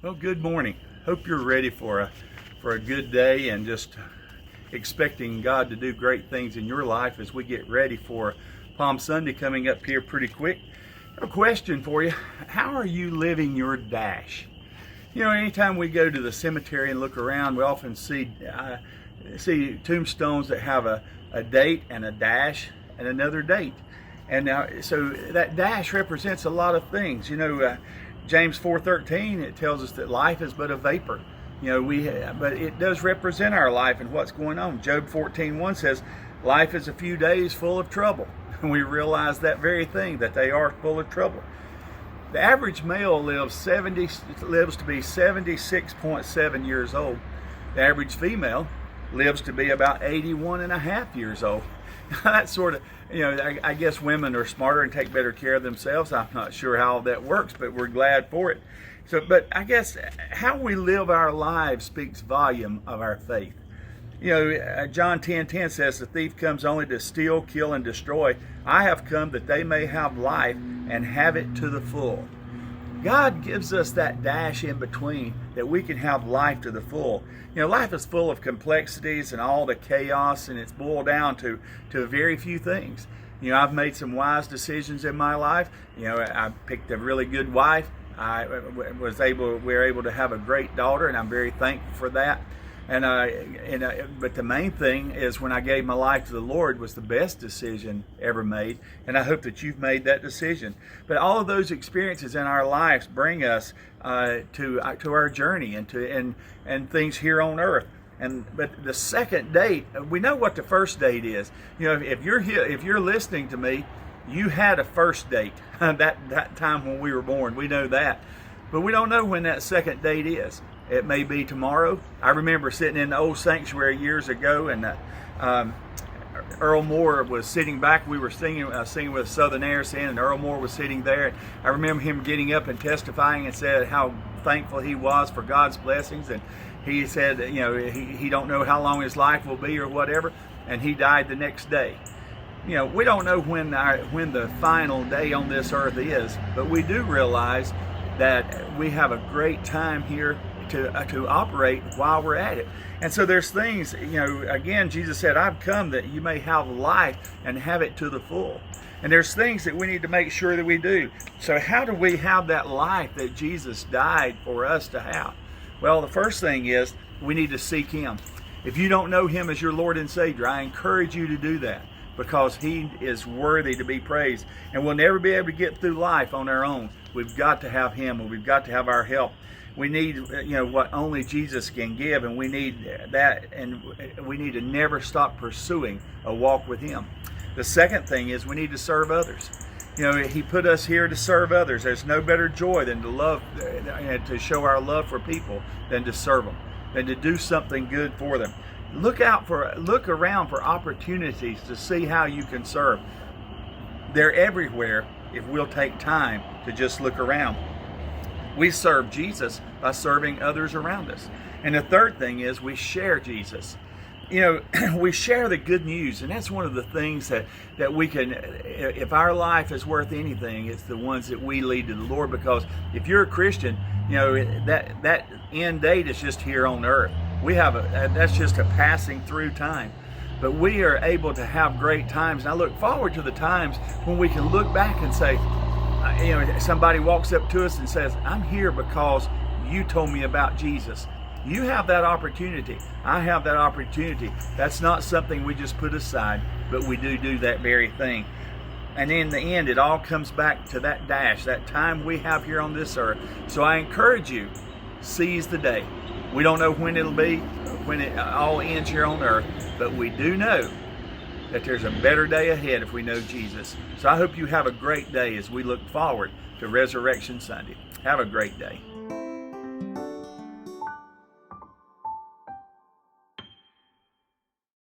Well, good morning. Hope you're ready for a good day and just expecting God to do great things in your life as we get ready for Palm Sunday coming up here pretty quick. I have a question for you. How are you living your dash? You know, anytime we go to the cemetery and look around, we often see tombstones that have a date and a dash and another date. And now, so that dash represents a lot of things. You know, James 4:13, it tells us that life is but a vapor. You know, but it does represent our life and what's going on. Job 14:1 says, life is a few days full of trouble. And we realize that very thing, that they are full of trouble. The average male lives to be 76.7 years old. The average female lives to be about 81 and a half years old. That's sort of, you know, I guess women are smarter and take better care of themselves. I'm not sure how that works, but we're glad for it. But I guess how we live our lives speaks volume of our faith. You know, John 10:10 says, the thief comes only to steal, kill, and destroy. I have come that they may have life and have it to the full. God gives us that dash in between that we can have life to the full. You know, life is full of complexities and all the chaos, and it's boiled down to very few things. You know, I've made some wise decisions in my life. You know, I picked a really good wife. We were able to have a great daughter, and I'm very thankful for that. But the main thing is when I gave my life to the Lord was the best decision ever made, and I hope that you've made that decision. But all of those experiences in our lives bring us to our journey and things here on earth. But the second date, we know what the first date is. You know, if you're listening to me, you had a first date that time when we were born. We know that, but we don't know when that second date is. It may be tomorrow. I remember sitting in the old sanctuary years ago, and Earl Moore was sitting back. We were singing with Southern Air Sin, and Earl Moore was sitting there. I remember him getting up and testifying and said how thankful he was for God's blessings. And he said, you know, he don't know how long his life will be or whatever, and he died the next day. You know, we don't know when the final day on this earth is, but we do realize that we have a great time here to operate while we're at it. And so there's things, you know, again, Jesus said, I've come that you may have life and have it to the full. And there's things that we need to make sure that we do. So how do we have that life that Jesus died for us to have? Well, the first thing is we need to seek Him. If you don't know Him as your Lord and Savior, I encourage you to do that, because He is worthy to be praised. And we'll never be able to get through life on our own. We've got to have Him, and we've got to have our help. We need, you know, what only Jesus can give, and we need that, and we need to never stop pursuing a walk with Him. The second thing is we need to serve others. You know, He put us here to serve others. There's no better joy than to love, to show our love for people than to serve them, than to do something good for them. Look around for opportunities to see how you can serve. They're everywhere if we'll take time to just look around. We serve Jesus by serving others around us. And the third thing is we share Jesus. You know, we share the good news, and that's one of the things that we can, if our life is worth anything, it's the ones that we lead to the Lord. Because if you're a Christian, you know, that end date is just here on earth. That's just a passing through time. But we are able to have great times. And I look forward to the times when we can look back and say, you know, somebody walks up to us and says, I'm here because you told me about Jesus. You have that opportunity. I have that opportunity. That's not something we just put aside, but we do that very thing. And in the end, it all comes back to that dash, that time we have here on this earth. So I encourage you, seize the day. We don't know when it'll be, when it all ends here on earth, but we do know that there's a better day ahead if we know Jesus. So I hope you have a great day as we look forward to Resurrection Sunday. Have a great day.